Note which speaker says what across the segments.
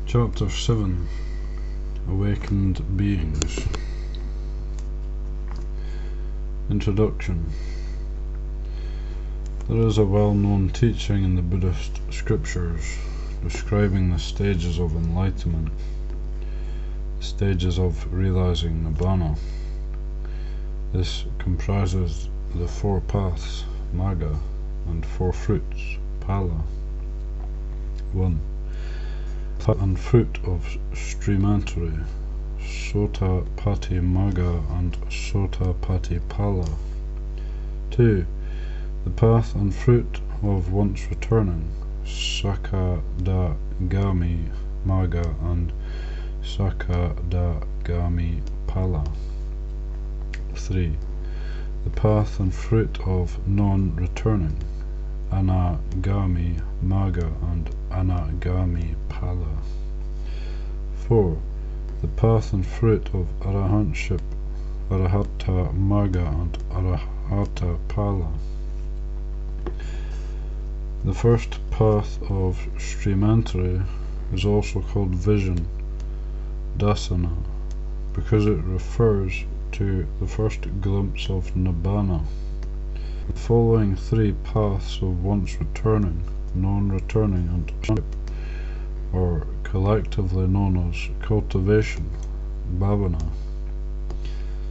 Speaker 1: Chapter 7 Awakened Beings. Introduction. There is a well-known teaching in the Buddhist scriptures describing the stages of enlightenment, stages of realizing Nibbana. This comprises the four paths, Magga, and four fruits, Phala. 1. Path and fruit of Streamantari, Sotapatti Magga and Sotapatti Phala. 2. The path and fruit of once returning, Sakadagami Magga and Sakadagami Phala. 3. The path and fruit of non-returning, Anagami Magga and Anagami Phala. 4. The path and fruit of arahantship, Arahata Magga and Arahata Phala. The first path of Streamantari is also called vision, Dasana, because it refers to the first glimpse of Nibbana. The following three paths of once returning, non-returning, and ship are collectively known as cultivation, bhavana,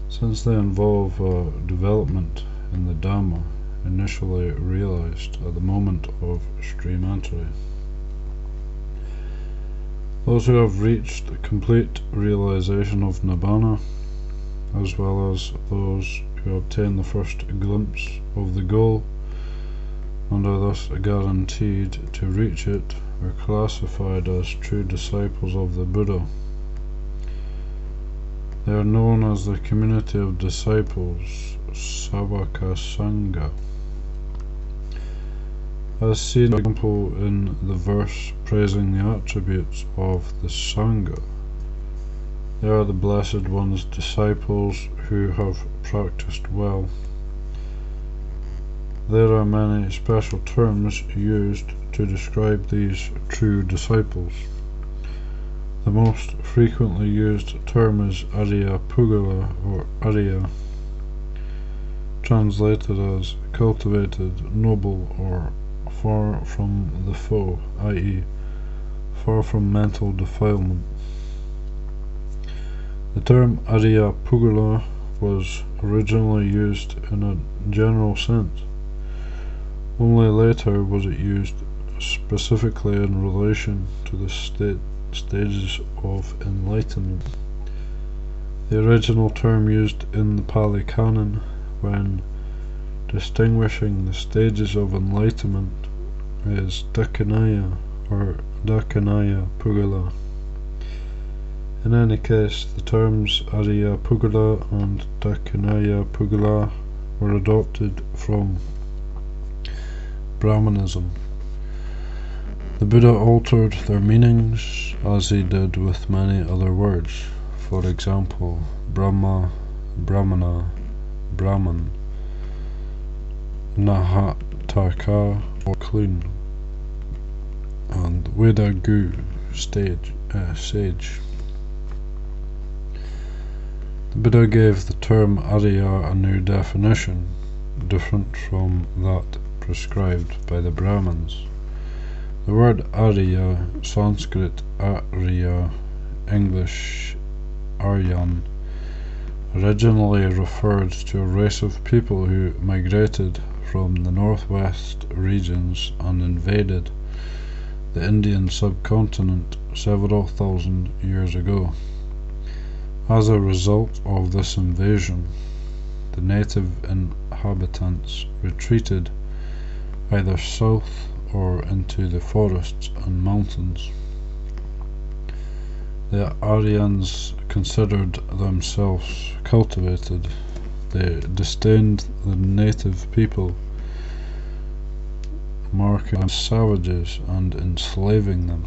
Speaker 1: since they involve a development in the Dhamma initially realized at the moment of Streamantari. Those who have reached complete realization of Nibbana, as well as those who obtain the first glimpse of the goal and are thus guaranteed to reach it, are classified as true disciples of the Buddha. They are known as the community of disciples, Savaka Sangha. As seen, for example, in the verse praising the attributes of the Sangha, they are the Blessed One's disciples who have practiced well. There are many special terms used to describe these true disciples. The most frequently used term is Arya Pugala or Arya, translated as cultivated, noble, or far from the foe, i.e., far from mental defilement. The term Arya Pugala was originally used in a general sense. Only later was it used specifically in relation to the stages of enlightenment. The original term used in the Pali Canon when distinguishing the stages of enlightenment is Dakinaya or Dakinaya Pugala. In any case, the terms Arya Pugala and Dakinaya Pugala were adopted from Brahmanism. The Buddha altered their meanings as he did with many other words. For example, Brahma, Brahmana, Brahman, Nahataka, or clean, and Vedagu, sage. The Buddha gave the term Arya a new definition, different from that prescribed by the Brahmins. The word Arya, Sanskrit Arya, English Aryan, originally referred to a race of people who migrated from the northwest regions and invaded the Indian subcontinent several thousand years ago. As a result of this invasion, the native inhabitants retreated either south or into the forests and mountains. The Aryans considered themselves cultivated. They disdained the native people, marking them as savages and enslaving them.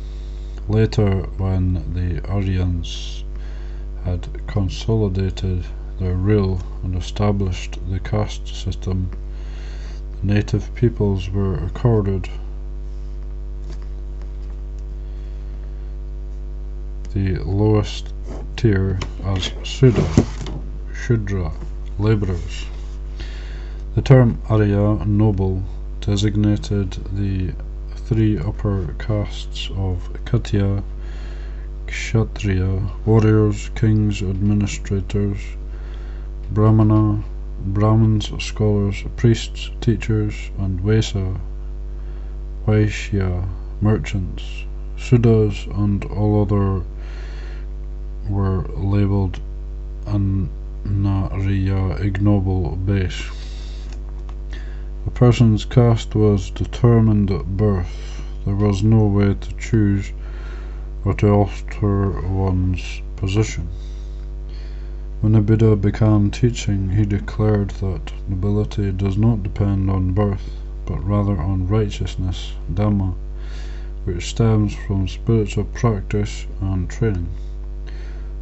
Speaker 1: Later, when the Aryans had consolidated their rule and established the caste system, native peoples were accorded the lowest tier as Shudra, labourers. The term Arya, noble, designated the three upper castes of Khattiya, Kshatriya, warriors, kings, administrators, Brahmins, scholars, priests, teachers, and Vaishya, merchants. Sudras and all other were labelled Anariya, ignoble base. A person's caste was determined at birth. There was no way to choose or to alter one's position. When the Buddha began teaching, he declared that nobility does not depend on birth, but rather on righteousness, Dhamma, which stems from spiritual practice and training.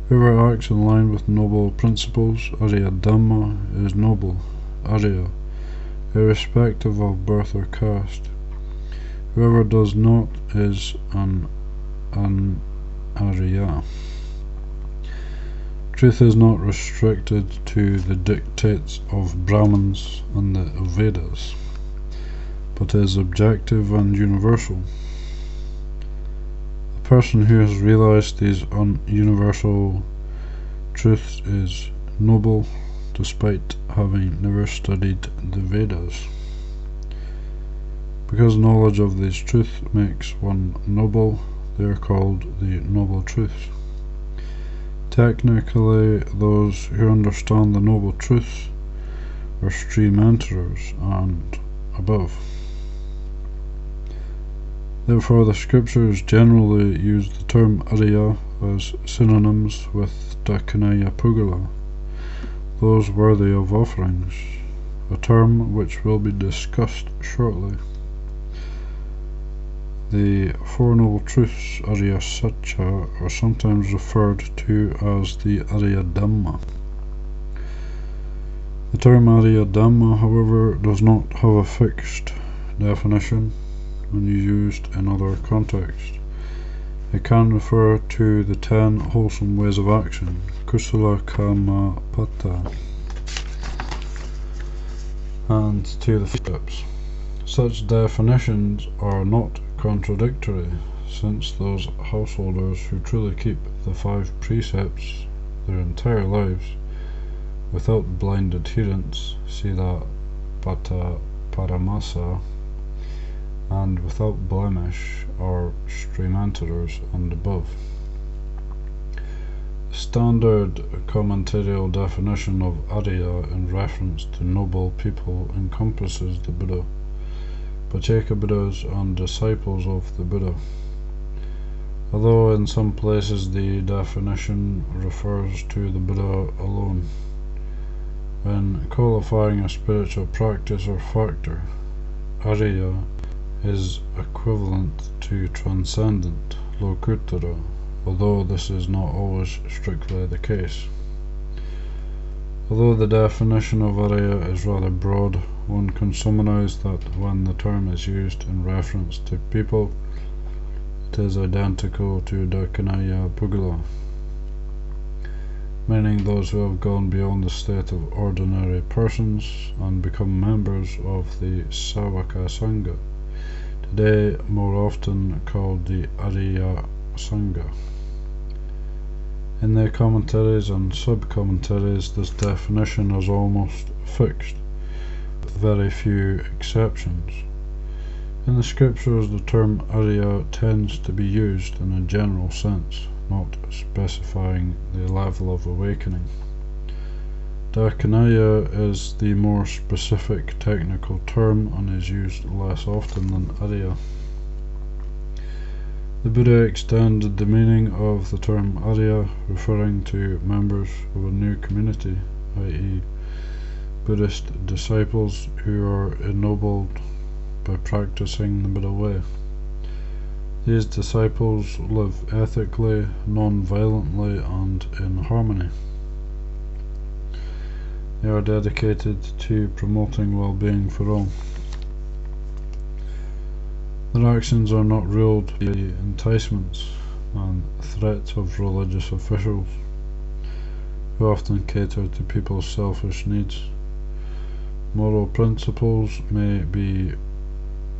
Speaker 1: Whoever acts in line with noble principles, Arya Dhamma, is noble, Arya, irrespective of birth or caste. Whoever does not is an Arya. Truth is not restricted to the dictates of Brahmins and the Vedas, but is objective and universal. The person who has realized these universal truths is noble, despite having never studied the Vedas. Because knowledge of these truths makes one noble, they are called the Noble Truths. Technically, those who understand the Noble Truths are stream enterers and above. Therefore, the scriptures generally use the term Arya as synonyms with Dakinaya Pugala, those worthy of offerings, a term which will be discussed shortly. The Four Noble Truths, Arya Satya, are sometimes referred to as the Arya Dhamma. The term Arya Dhamma, however, does not have a fixed definition when used in other contexts. It can refer to the 10 wholesome ways of action, Kusala Kama Pata, and to the steps. Such definitions are not contradictory, since those householders who truly keep the 5 precepts their entire lives without blind adherence, Sila Pata Paramasa, and without blemish, are stream enterers and above. The standard commentarial definition of Arya in reference to noble people encompasses the Buddha, Pacceka Buddhas, and disciples of the Buddha, although in some places the definition refers to the Buddha alone. When qualifying a spiritual practice or factor, Arya is equivalent to transcendent, Lokuttara, although this is not always strictly the case. Although the definition of Arya is rather broad, one can summarize that when the term is used in reference to people, it is identical to Dakinaya Pugala, meaning those who have gone beyond the state of ordinary persons and become members of the Savaka Sangha, today more often called the Arya Sangha. In their commentaries and sub-commentaries, this definition is almost fixed, with very few exceptions. In the scriptures, the term Arya tends to be used in a general sense, not specifying the level of awakening. Dakinaya is the more specific technical term and is used less often than Arya. The Buddha extended the meaning of the term Arya, referring to members of a new community, i.e. Buddhist disciples who are ennobled by practicing the Buddha way. These disciples live ethically, non-violently, and in harmony. They are dedicated to promoting well-being for all. Their actions are not ruled by enticements. and threats of religious officials, who often cater to people's selfish needs. Moral principles may be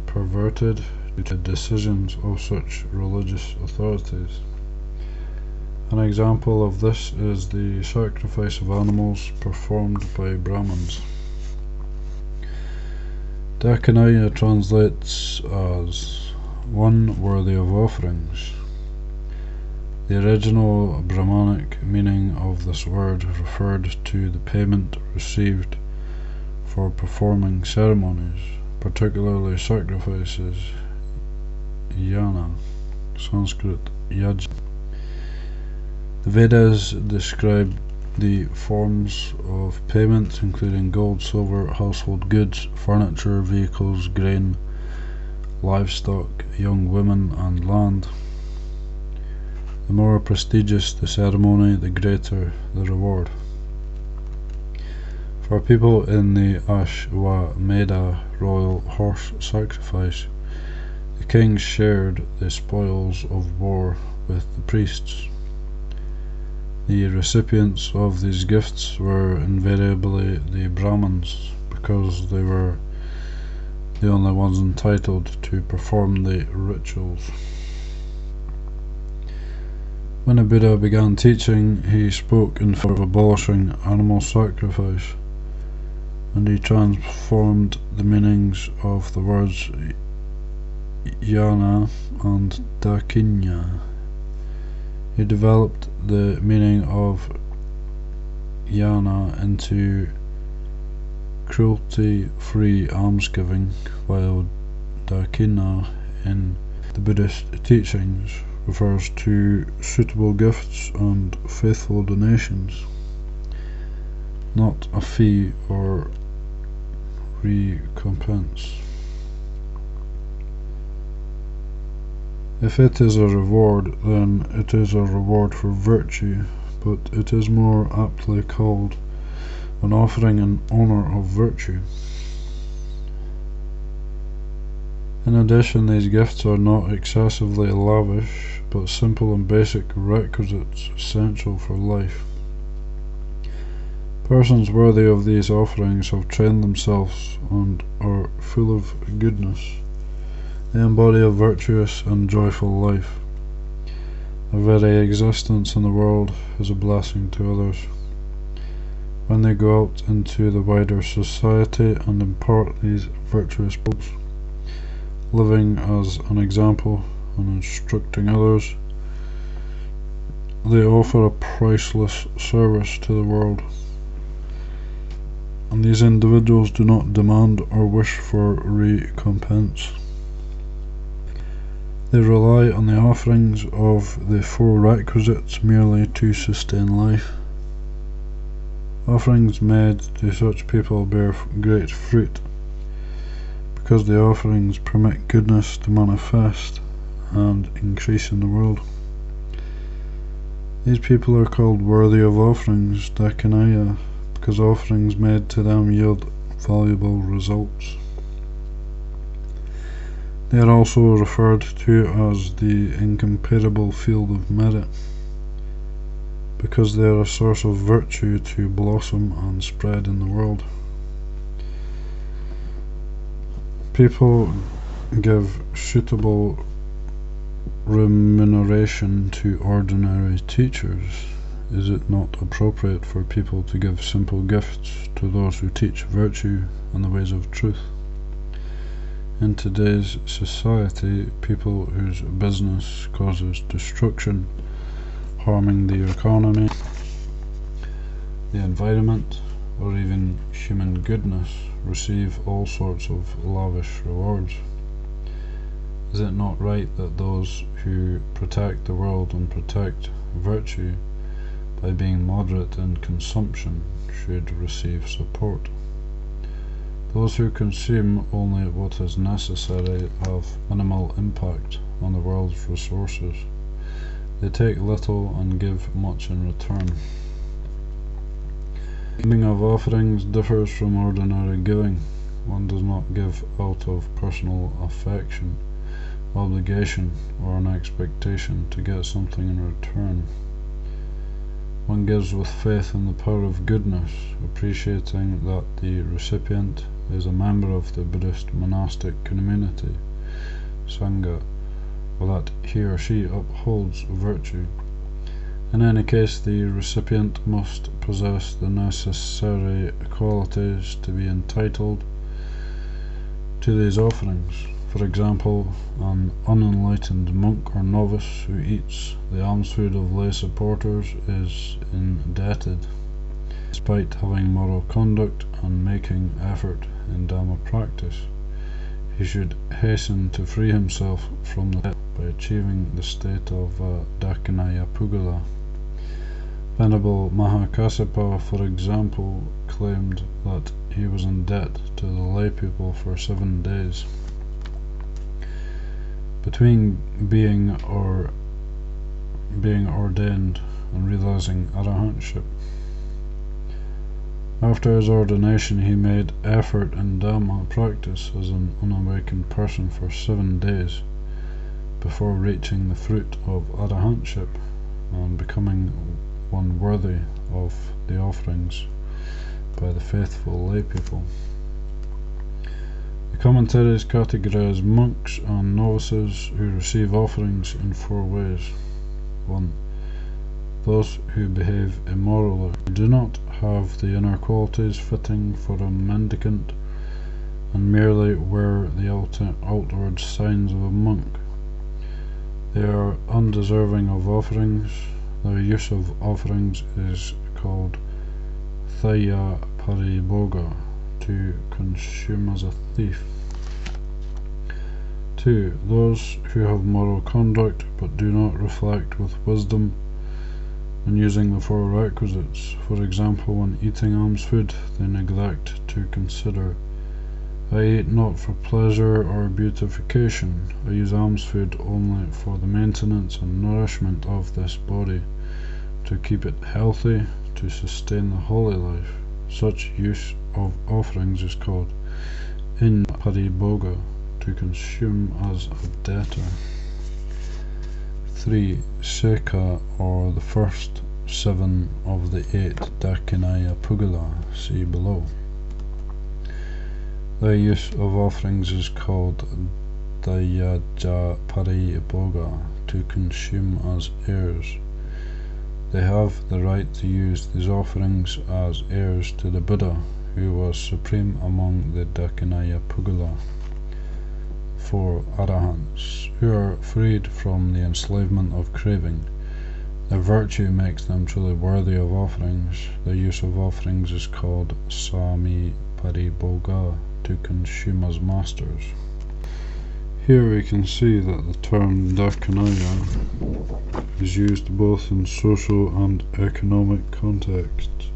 Speaker 1: perverted due to decisions of such religious authorities. An example of this is the sacrifice of animals performed by Brahmins. Dakinaya translates as one worthy of offerings. The original Brahmanic meaning of this word referred to the payment received for performing ceremonies, particularly sacrifices, yajna, Sanskrit yajna. The Vedas describe the forms of payment, including gold, silver, household goods, furniture, vehicles, grain, livestock, young women, and land. The more prestigious the ceremony, the greater the reward. For people in the Ashwamedha royal horse sacrifice, the kings shared the spoils of war with the priests. The recipients of these gifts were invariably the Brahmins, because they were the only ones entitled to perform the rituals. When the Buddha began teaching, he spoke in favor of abolishing animal sacrifice, and he transformed the meanings of the words jnana and dakinya. He developed the meaning of jnana into cruelty-free almsgiving, while dakina in the Buddhist teachings refers to suitable gifts and faithful donations, not a fee or recompense. If it is a reward, then it is a reward for virtue, but it is more aptly called an offering in honor of virtue. In addition, these gifts are not excessively lavish, but simple and basic requisites essential for life. Persons worthy of these offerings have trained themselves and are full of goodness. They embody a virtuous and joyful life. Their very existence in the world is a blessing to others. When they go out into the wider society and impart these virtuous principles, living as an example and instructing others, they offer a priceless service to the world. And these individuals do not demand or wish for recompense. They rely on the offerings of the four requisites merely to sustain life. Offerings made to such people bear great fruit, because the offerings permit goodness to manifest and increase in the world. These people are called worthy of offerings, dakinaya, because offerings made to them yield valuable results. They are also referred to as the incomparable field of merit, because they are a source of virtue to blossom and spread in the world. People give suitable remuneration to ordinary teachers. Is it not appropriate for people to give simple gifts to those who teach virtue and the ways of truth? In today's society, people whose business causes destruction, harming the economy, the environment, or even human goodness, receive all sorts of lavish rewards. Is it not right that those who protect the world and protect virtue by being moderate in consumption should receive support? Those who consume only what is necessary have minimal impact on the world's resources. They take little and give much in return. Giving of offerings differs from ordinary giving. One does not give out of personal affection. obligation or an expectation to get something in return. One gives with faith in the power of goodness, appreciating that the recipient is a member of the Buddhist monastic community, Sangha, or that he or she upholds virtue. In any case, the recipient must possess the necessary qualities to be entitled to these offerings. For example, an unenlightened monk or novice who eats the alms food of lay supporters is indebted, despite having moral conduct and making effort in Dhamma practice. He should hasten to free himself from the debt by achieving the state of Dakinaya Pugala. Venerable Mahakassapa, for example, claimed that he was in debt to the lay people for 7 days. Between being ordained and realizing arahantship. After his ordination, he made effort in Dhamma practice as an unawakened person for 7 days before reaching the fruit of arahantship and becoming one worthy of the offerings by the faithful lay people. The commentaries categorize monks and novices who receive offerings in 4 ways. 1. Those who behave immorally, who do not have the inner qualities fitting for a mendicant and merely wear the outward signs of a monk. They are undeserving of offerings. Their use of offerings is called thaya pariboga, to consume as a thief. 2. Those who have moral conduct but do not reflect with wisdom when using the 4 requisites. For example, when eating alms food, they neglect to consider, I eat not for pleasure or beautification. I use alms food only for the maintenance and nourishment of this body, to keep it healthy, to sustain the holy life. Such use of offerings is called in pariboga, to consume as a debtor. 3. Sekha, or the first 7 of the 8 Dakinaya Pugala, see below. Their use of offerings is called Dayaja Pariboga, to consume as heirs. They have the right to use these offerings as heirs to the Buddha, who was supreme among the Dakinaya Pugala. 4. Arahants, who are freed from the enslavement of craving. Their virtue makes them truly worthy of offerings. Their use of offerings is called Sami Pariboga, to consume as masters. Here we can see that the term Dakinaya is used both in social and economic contexts.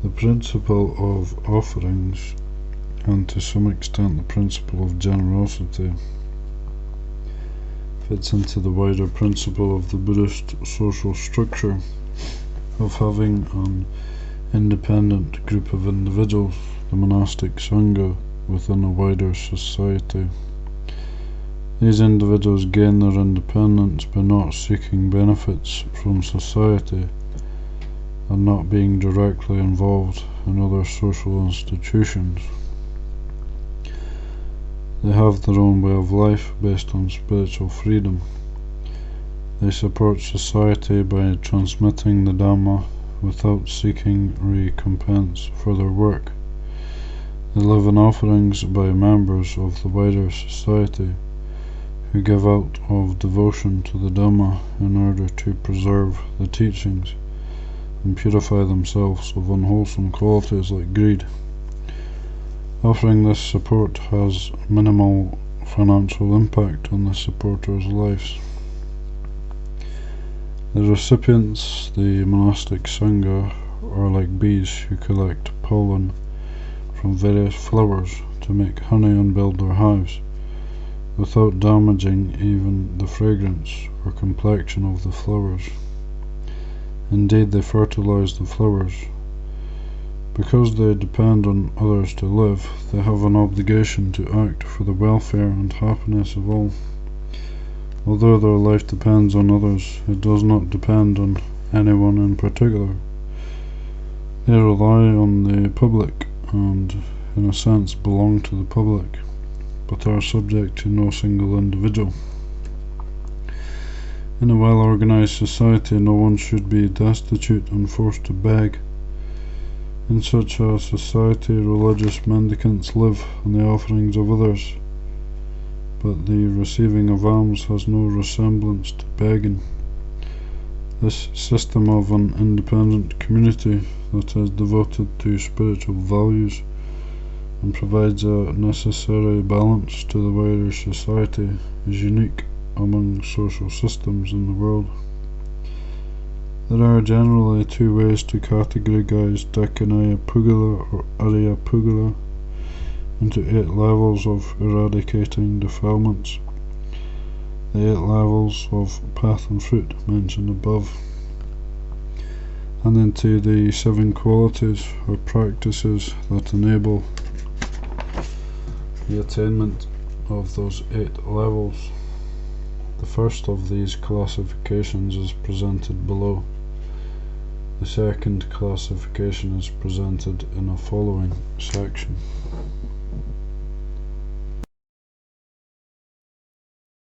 Speaker 1: The principle of offerings, and to some extent the principle of generosity, fits into the wider principle of the Buddhist social structure of having an independent group of individuals, the monastic Sangha, within a wider society. These individuals gain their independence by not seeking benefits from society and not being directly involved in other social institutions. They have their own way of life based on spiritual freedom. They support society by transmitting the Dhamma without seeking recompense for their work. They live in offerings by members of the wider society who give out of devotion to the Dhamma in order to preserve the teachings and purify themselves of unwholesome qualities like greed. Offering this support has minimal financial impact on the supporters' lives. The recipients, the monastic Sangha, are like bees who collect pollen from various flowers to make honey and build their hives, without damaging even the fragrance or complexion of the flowers. Indeed, they fertilize the flowers. Because they depend on others to live, they have an obligation to act for the welfare and happiness of all. Although their life depends on others, it does not depend on anyone in particular. They rely on the public and, in a sense, belong to the public, but are subject to no single individual. In a well-organized society, no one should be destitute and forced to beg. In such a society, religious mendicants live on the offerings of others, but the receiving of alms has no resemblance to begging. This system of an independent community that is devoted to spiritual values and provides a necessary balance to the wider society is unique among social systems in the world. There are generally two ways to categorize Dakhinaya Pugala or Arya Pugala into 8 levels of eradicating defilements. The 8 levels of path and fruit mentioned above, and into the 7 qualities or practices that enable the attainment of those 8 levels. The first of these classifications is presented below. The second classification is presented in a following section.